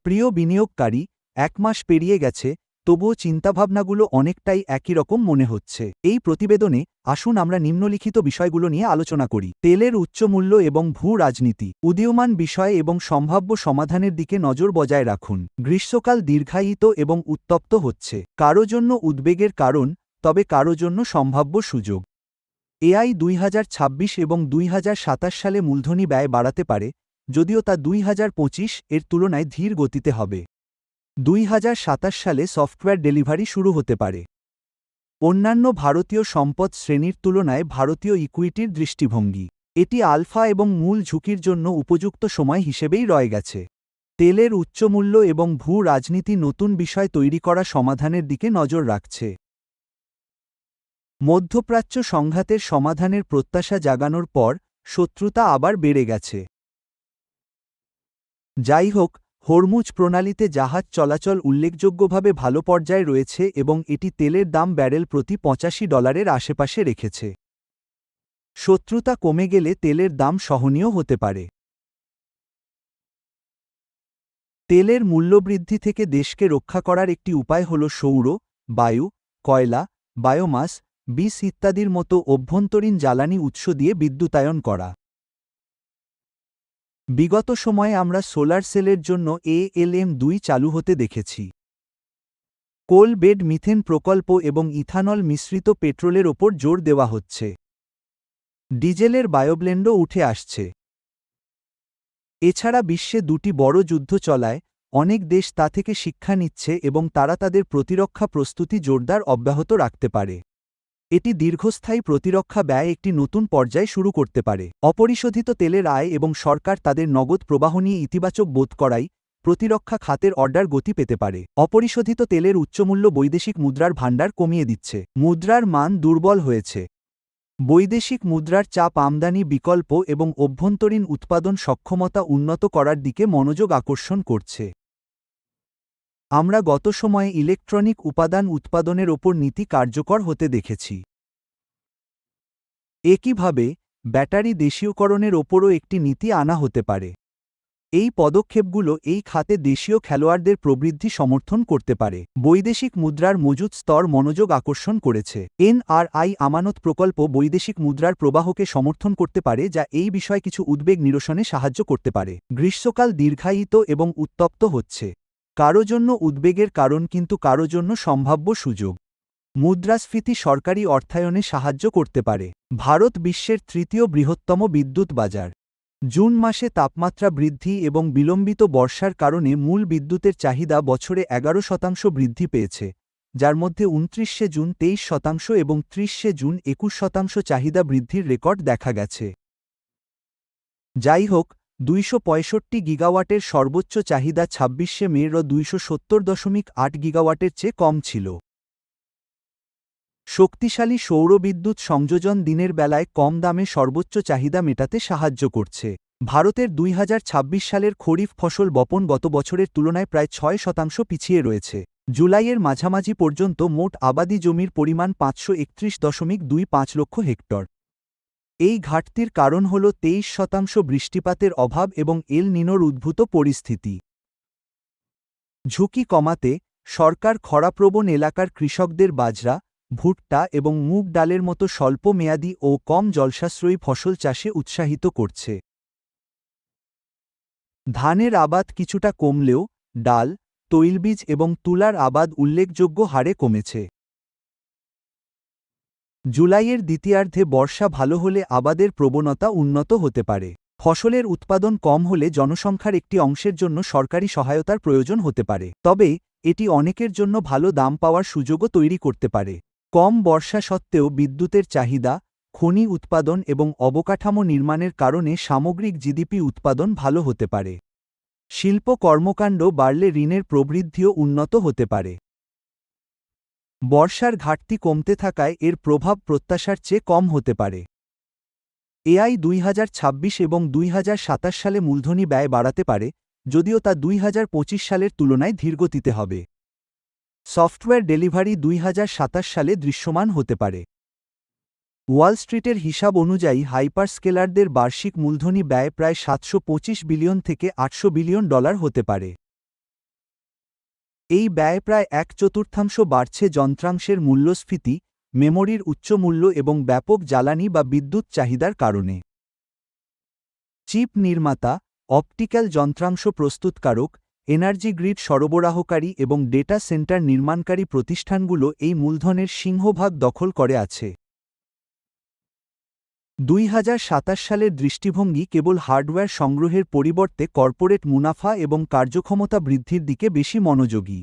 প্রিয় বিনিয়োগকারী, ১ মাস পেরিয়ে গেছে, তবুও চিন্তাভাবনাগুলো অনেকটাই একই রকম মনে হচ্ছে। এই প্রতিবেদনে আসুন আমরা নিম্নলিখিত বিষয়গুলো নিয়ে আলোচনা করি। তেলের উচ্চ মূল্য এবং ভূ রাজনীতি, উদীয়মান বিষয় এবং সম্ভাব্য সমাধানের দিকে নজর বজায় রাখুন। গ্রীষ্মকাল দীর্ঘায়িত এবং উত্তপ্ত হচ্ছে, কারো জন্য উদ্বেগের কারণ, তবে কারো জন্য সম্ভাব্য সুযোগ। এআই ২০২৬ এবং ২০২৭ সালে মূলধনী ব্যয় বাড়াতে পারে, যদিও তা ২০২৫ এর তুলনায় ধীর গতিতে হবে। ২০২৭ সালে সফটওয়্যার ডেলিভারি শুরু হতে পারে। অন্যান্য ভারতীয় সম্পদ শ্রেণীর তুলনায় ভারতীয় ইকুইটির দৃষ্টিভঙ্গি, এটি আলফা এবং মূল ঝুঁকির জন্য উপযুক্ত সময় হিসেবেই রয়ে গেছে। তেলের উচ্চমূল্য এবং ভূ রাজনীতি নতুন বিষয় তৈরি করা সমাধানের দিকে নজর রাখছে। মধ্যপ্রাচ্য সংঘাতের সমাধানের প্রত্যাশা জাগানোর পর শত্রুতা আবার বেড়ে গেছে। যাই হোক, হরমুজ প্রণালীতে জাহাজ চলাচল উল্লেখযোগ্যভাবে ভালো পর্যায়ে রয়েছে এবং এটি তেলের দাম ব্যারেল প্রতি $85 আশেপাশে রেখেছে। শত্রুতা কমে গেলে তেলের দাম সহনীয় হতে পারে। তেলের মূল্যবৃদ্ধি থেকে দেশকে রক্ষা করার একটি উপায় হল সৌর, বায়ু, কয়লা, বায়োমাস, বীজ ইত্যাদির মতো অভ্যন্তরীণ জ্বালানি উৎস দিয়ে বিদ্যুতায়ন করা। বিগত সময়ে আমরা সোলার সেলের জন্য ALM-2 চালু হতে দেখেছি। কোল বেড মিথেন প্রকল্প এবং ইথানল মিশ্রিত পেট্রোলের ওপর জোর দেওয়া হচ্ছে। ডিজেলের বায়োব্লেন্ডও উঠে আসছে। এছাড়া বিশ্বে দুটি বড় যুদ্ধ চলায় অনেক দেশ তা থেকে শিক্ষা নিচ্ছে এবং তারা তাদের প্রতিরক্ষা প্রস্তুতি জোরদার অব্যাহত রাখতে পারে। এটি দীর্ঘস্থায়ী প্রতিরক্ষা ব্যয় একটি নতুন পর্যায়ে শুরু করতে পারে। অপরিশোধিত তেলের আয় এবং সরকার তাদের নগদ প্রবাহ নিয়ে ইতিবাচক বোধ করায় প্রতিরক্ষা খাতের অর্ডার গতি পেতে পারে। অপরিশোধিত তেলের উচ্চমূল্য বৈদেশিক মুদ্রার ভাণ্ডার কমিয়ে দিচ্ছে। মুদ্রার মান দুর্বল হয়েছে। বৈদেশিক মুদ্রার চাপ আমদানি বিকল্প এবং অভ্যন্তরীণ উৎপাদন সক্ষমতা উন্নত করার দিকে মনোযোগ আকর্ষণ করছে। আমরা গত সময়ে ইলেকট্রনিক উপাদান উৎপাদনের ওপর নীতি কার্যকর হতে দেখেছি। একইভাবে, ব্যাটারি দেশীয়করণের ওপরও একটি নীতি আনা হতে পারে। এই পদক্ষেপগুলো এই খাতে দেশীয় খেলোয়াড়দের প্রবৃদ্ধি সমর্থন করতে পারে। বৈদেশিক মুদ্রার মজুত স্তর মনোযোগ আকর্ষণ করেছে। NRI আমানত প্রকল্প বৈদেশিক মুদ্রার প্রবাহকে সমর্থন করতে পারে, যা এই বিষয়ে কিছু উদ্বেগ নিরসনে সাহায্য করতে পারে। গ্রীষ্মকাল দীর্ঘায়িত এবং উত্তপ্ত হচ্ছে, কারো জন্য উদ্বেগের কারণ কিন্তু কারো জন্য সম্ভাব্য সুযোগ। মুদ্রাস্ফীতি সরকারি অর্থায়নে সাহায্য করতে পারে। ভারত বিশ্বের তৃতীয় বৃহত্তম বিদ্যুৎ বাজার। জুন মাসে তাপমাত্রা বৃদ্ধি এবং বিলম্বিত বর্ষার কারণে মূল বিদ্যুতের চাহিদা বছরে 11% বৃদ্ধি পেয়েছে, যার মধ্যে 29 জুন 23% এবং 30 জুন 21% চাহিদা বৃদ্ধির রেকর্ড দেখা গেছে। যাই হোক, 265 গিগাওয়াটের সর্বোচ্চ চাহিদা 26 মের 270.8 গিগাওয়াটের চেয়ে কম ছিল। শক্তিশালী সৌরবিদ্যুৎ সংযোজন দিনের বেলায় কম দামে সর্বোচ্চ চাহিদা মেটাতে সাহায্য করছে। ভারতের 2026 সালের খরিফ ফসল বপন গত বছরের তুলনায় প্রায় 6% পিছিয়ে রয়েছে। জুলাইয়ের মাঝামাঝি পর্যন্ত মোট আবাদি জমির পরিমাণ 531.25 লক্ষ হেক্টর। এই ঘাটতির কারণ হল 23% বৃষ্টিপাতের অভাব এবং এল নিনোর উদ্ভূত পরিস্থিতি। ঝুঁকি কমাতে সরকার খরাপ্রবণ এলাকার কৃষকদের বাজরা, ভুট্টা এবং মুগ ডালের মতো স্বল্প মেয়াদী ও কম জলসাশ্রয়ী ফসল চাষে উৎসাহিত করছে। ধানের আবাদ কিছুটা কমলেও ডাল, তৈলবীজ এবং তুলার আবাদ উল্লেখযোগ্য হারে কমেছে। জুলাইয়ের দ্বিতীয়ার্ধে বর্ষা ভালো হলে আবাদের প্রবণতা উন্নত হতে পারে। ফসলের উৎপাদন কম হলে জনসংখ্যার একটি অংশের জন্য সরকারি সহায়তার প্রয়োজন হতে পারে, তবে এটি অনেকের জন্য ভালো দাম পাওয়ার সুযোগও তৈরি করতে পারে। কম বর্ষা সত্ত্বেও বিদ্যুতের চাহিদা, খনি উৎপাদন এবং অবকাঠামো নির্মাণের কারণে সামগ্রিক জিডিপি উৎপাদন ভালো হতে পারে। শিল্প কর্মকাণ্ড বাড়লে ঋণের প্রবৃদ্ধিও উন্নত হতে পারে। বর্ষার ঘাটতি কমতে থাকায় এর প্রভাব প্রত্যাশার চেয়ে কম হতে পারে। এআই 2026 এবং 2027 সালে মূলধনী ব্যয় বাড়াতে পারে, যদিও তা 2025 সালের তুলনায় ধীরগতিতে হবে। সফটওয়্যার ডেলিভারি 2027 সালে দৃশ্যমান হতে পারে। ওয়াল স্ট্রিটের হিসাব অনুযায়ী হাইপারস্কেলারদের বার্ষিক মূলধনী ব্যয় প্রায় $725 বিলিয়ন থেকে $800 বিলিয়ন হতে পারে। এই ব্যয় প্রায় 1/4 বাড়ছে যন্ত্রাংশের মূল্যস্ফীতি, মেমোরির উচ্চ মূল্য এবং ব্যাপক জ্বালানি বা বিদ্যুৎ চাহিদার কারণে। চিপ নির্মাতা, অপটিক্যাল যন্ত্রাংশ প্রস্তুতকারক, এনার্জি গ্রিড সরবরাহকারী এবং ডেটা সেন্টার নির্মাণকারী প্রতিষ্ঠানগুলো এই মূলধনের সিংহভাগ দখল করে আছে। 2027 সালের দৃষ্টিভঙ্গি কেবল হার্ডওয়্যার সংগ্রহের পরিবর্তে কর্পোরেট মুনাফা এবং কার্যক্ষমতা বৃদ্ধির দিকে বেশি মনোযোগী।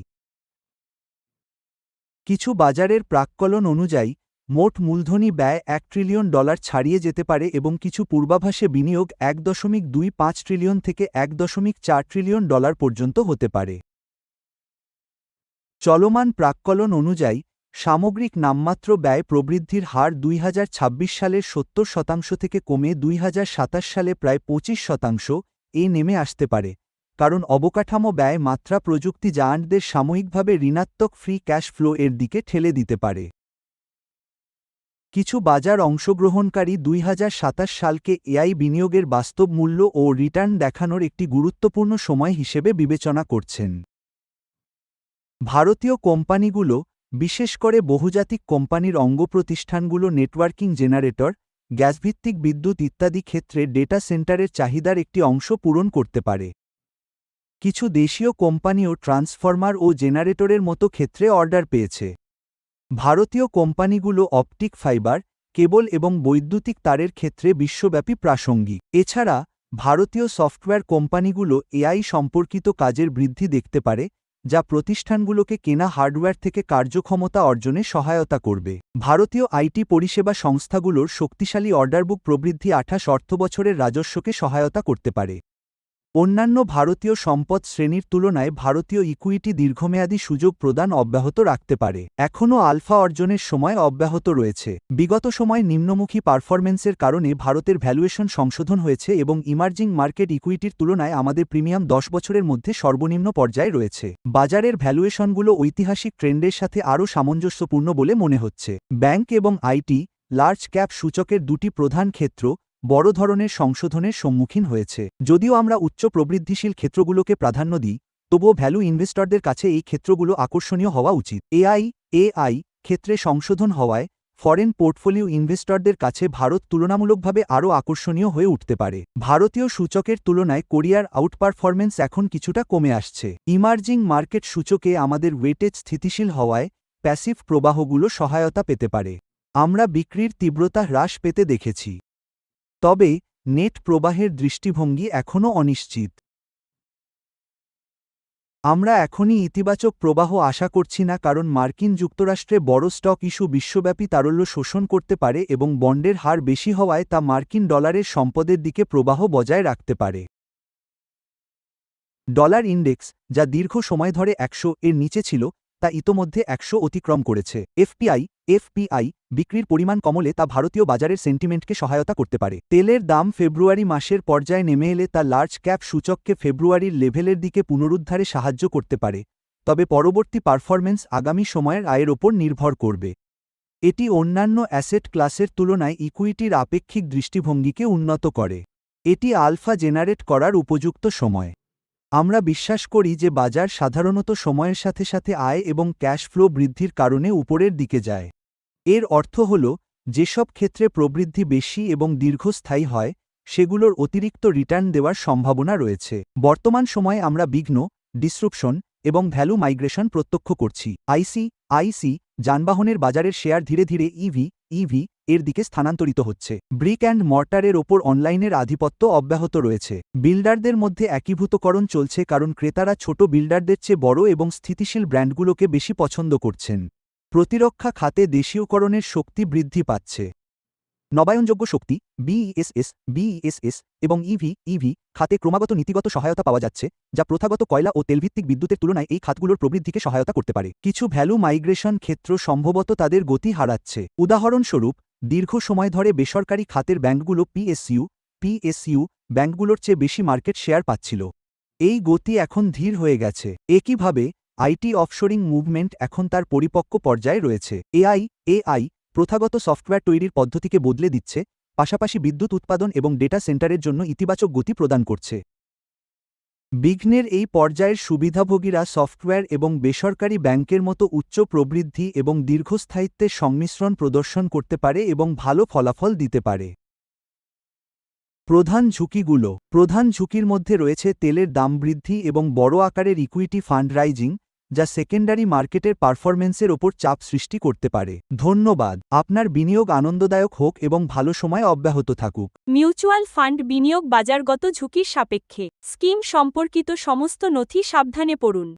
কিছু বাজারের প্রাক্কলন অনুযায়ী মোট মূলধনী ব্যয় $1 ট্রিলিয়ন ছাড়িয়ে যেতে পারে এবং কিছু পূর্বাভাসে বিনিয়োগ $1.25 ট্রিলিয়ন থেকে $1.4 ট্রিলিয়ন পর্যন্ত হতে পারে। চলমান প্রাক্কলন অনুযায়ী সামগ্রিক নামমাত্র ব্যয় প্রবৃদ্ধির হার 2026 সালের 70% থেকে কমে 2027 সালে প্রায় 25% নেমে আসতে পারে, কারণ অবকাঠামো ব্যয় মাত্রা প্রযুক্তি জায়ান্টদের সাময়িকভাবে ঋণাত্মক ফ্রি ক্যাশ ফ্লো এর দিকে ঠেলে দিতে পারে। কিছু বাজার অংশগ্রহণকারী 2027 সালকে এআই বিনিয়োগের বাস্তব মূল্য ও রিটার্ন দেখানোর একটি গুরুত্বপূর্ণ সময় হিসেবে বিবেচনা করছেন। ভারতীয় কোম্পানিগুলো, বিশেষ করে বহুজাতিক কোম্পানির অঙ্গপ্রতিষ্ঠানগুলো নেটওয়ার্কিং জেনারেটর, গ্যাসভিত্তিক বিদ্যুৎ ইত্যাদি ক্ষেত্রে ডেটা সেন্টারের চাহিদার একটি অংশ পূরণ করতে পারে। কিছু দেশীয় কোম্পানিও ট্রান্সফরমার ও জেনারেটরের মতো ক্ষেত্রে অর্ডার পেয়েছে। ভারতীয় কোম্পানিগুলো অপটিক ফাইবার, কেবল এবং বৈদ্যুতিক তারের ক্ষেত্রে বিশ্বব্যাপী প্রাসঙ্গিক। এছাড়া ভারতীয় সফটওয়্যার কোম্পানিগুলো এআই সম্পর্কিত কাজের বৃদ্ধি দেখতে পারে, যা প্রতিষ্ঠানগুলোকে কেনা হার্ডওয়্যার থেকে কার্যক্ষমতা অর্জনে সহায়তা করবে। ভারতীয় আইটি পরিষেবা সংস্থাগুলোর শক্তিশালী অর্ডারবুক প্রবৃদ্ধি 28 অর্থবছরের রাজস্বকে সহায়তা করতে পারে। অন্যান্য ভারতীয় সম্পদ শ্রেণীর তুলনায় ভারতীয় ইকুইটি দীর্ঘমেয়াদী সুযোগ প্রদান অব্যাহত রাখতে পারে। এখনও আলফা অর্জনের সময় অব্যাহত রয়েছে। বিগত সময় নিম্নমুখী পারফরম্যান্সের কারণে ভারতের ভ্যালুয়েশন সংশোধন হয়েছে এবং ইমার্জিং মার্কেট ইকুইটির তুলনায় আমাদের প্রিমিয়াম 10 বছরের মধ্যে সর্বনিম্ন পর্যায়ে রয়েছে। বাজারের ভ্যালুয়েশনগুলো ঐতিহাসিক ট্রেন্ডের সাথে আরও সামঞ্জস্যপূর্ণ বলে মনে হচ্ছে। ব্যাংক এবং আইটি, লার্জ ক্যাপ সূচকের দুটি প্রধান ক্ষেত্র বড় ধরনের সংশোধনের সম্মুখীন হয়েছে। যদিও আমরা উচ্চ প্রবৃদ্ধিশীল ক্ষেত্রগুলোকে প্রাধান্য দিই, তবুও ভ্যালু ইনভেস্টরদের কাছে এই ক্ষেত্রগুলো আকর্ষণীয় হওয়া উচিত। এআই ক্ষেত্রে সংশোধন হওয়ায় ফরেন পোর্টফোলিও ইনভেস্টরদের কাছে ভারত তুলনামূলকভাবে আরও আকর্ষণীয় হয়ে উঠতে পারে। ভারতীয় সূচকের তুলনায় কোরিয়ার আউটপারফরম্যান্স এখন কিছুটা কমে আসছে। ইমার্জিং মার্কেট সূচকে আমাদের ওয়েটেজ স্থিতিশীল হওয়ায় প্যাসিভ প্রবাহগুলো সহায়তা পেতে পারে। আমরা বিক্রির তীব্রতা হ্রাস পেতে দেখেছি, তবে নেট প্রবাহের দৃষ্টিভঙ্গি এখনও অনিশ্চিত। আমরা এখনই ইতিবাচক প্রবাহ আশা করছি না, কারণ মার্কিন যুক্তরাষ্ট্রে বড় স্টক ইস্যু বিশ্বব্যাপী তারল্য শোষণ করতে পারে এবং বন্ডের হার বেশি হওয়ায় তা মার্কিন ডলারের সম্পদের দিকে প্রবাহ বজায় রাখতে পারে। ডলার ইন্ডেক্স, যা দীর্ঘ সময় ধরে 100 এর নিচে ছিল, তা ইতোমধ্যে 100 অতিক্রম করেছে। এফপিআই বিক্রির পরিমাণ কমলে তা ভারতীয় বাজারের সেন্টিমেন্টকে সহায়তা করতে পারে। তেলের দাম ফেব্রুয়ারি মাসের পর্যায়ে নেমে এলে তা লার্জ ক্যাপ সূচককে ফেব্রুয়ারির লেভেলের দিকে পুনরুদ্ধারে সাহায্য করতে পারে, তবে পরবর্তী পারফরম্যান্স আগামী সময়ের আয়ের ওপর নির্ভর করবে। এটি অন্যান্য অ্যাসেট ক্লাসের তুলনায় ইকুইটির আপেক্ষিক দৃষ্টিভঙ্গিকে উন্নত করে। এটি আলফা জেনারেট করার উপযুক্ত সময়। আমরা বিশ্বাস করি যে বাজার সাধারণত সময়ের সাথে সাথে আয় এবং ক্যাশ ফ্লো বৃদ্ধির কারণে উপরের দিকে যায়। এর অর্থ হল, যেসব ক্ষেত্রে প্রবৃদ্ধি বেশি এবং দীর্ঘস্থায়ী হয়, সেগুলোর অতিরিক্ত রিটার্ন দেওয়ার সম্ভাবনা রয়েছে। বর্তমান সময়ে আমরা বিঘ্ন, ডিসরুপশন এবং ভ্যালু মাইগ্রেশন প্রত্যক্ষ করছি। আইসি যানবাহনের বাজারের শেয়ার ধীরে ধীরে ইভি এর দিকে স্থানান্তরিত হচ্ছে। ব্রিক অ্যান্ড মর্টারের ওপর অনলাইনের আধিপত্য অব্যাহত রয়েছে। বিল্ডারদের মধ্যে একীভূতকরণ চলছে, কারণ ক্রেতারা ছোট বিল্ডারদের চেয়ে বড় এবং স্থিতিশীল ব্র্যান্ডগুলোকে বেশি পছন্দ করছেন। প্রতিরক্ষা খাতে দেশীয়করণের শক্তি বৃদ্ধি পাচ্ছে। নবায়নযোগ্য শক্তি বিইএসএস এবং ইভি খাতে ক্রমাগত নীতিগত সহায়তা পাওয়া যাচ্ছে, যা প্রথাগত কয়লা ও তেলভিত্তিক বিদ্যুতের তুলনায় এই খাতগুলোর প্রবৃদ্ধিকে সহায়তা করতে পারে। কিছু ভ্যালু মাইগ্রেশন ক্ষেত্র সম্ভবত তাদের গতি হারাচ্ছে। উদাহরণস্বরূপ, দীর্ঘ সময় ধরে বেসরকারি খাতের ব্যাংকগুলো পিএসইউ ব্যাংকগুলোর চেয়ে বেশি মার্কেট শেয়ার পাচ্ছিল। এই গতি এখন ধীর হয়ে গেছে। একইভাবে আইটি অফশোরিং মুভমেন্ট এখন তার পরিপক্ক পর্যায়ে রয়েছে। এআই প্রথাগত সফটওয়্যার তৈরির পদ্ধতিকে বদলে দিচ্ছে, পাশাপাশি বিদ্যুৎ উৎপাদন এবং ডেটা সেন্টারের জন্য ইতিবাচক গতি প্রদান করছে। বিঘ্নের এই পর্যায়ের সুবিধাভোগীরা সফটওয়্যার এবং বেসরকারি ব্যাংকের মতো উচ্চ প্রবৃদ্ধি এবং দীর্ঘস্থায়িত্বের সংমিশ্রণ প্রদর্শন করতে পারে এবং ভালো ফলাফল দিতে পারে। প্রধান ঝুঁকির মধ্যে রয়েছে তেলের দাম বৃদ্ধি এবং বড় আকারের ইকুইটি ফান্ড রাইজিং, যা সেকেন্ডারি মার্কেটের পারফরম্যান্সের ওপর চাপ সৃষ্টি করতে পারে। ধন্যবাদ। আপনার বিনিয়োগ আনন্দদায়ক হোক এবং ভালো সময় অব্যাহত থাকুক। মিউচুয়াল ফান্ড বিনিয়োগ বাজারগত ঝুঁকির সাপেক্ষে। স্কিম সম্পর্কিত সমস্ত নথি সাবধানে পড়ুন।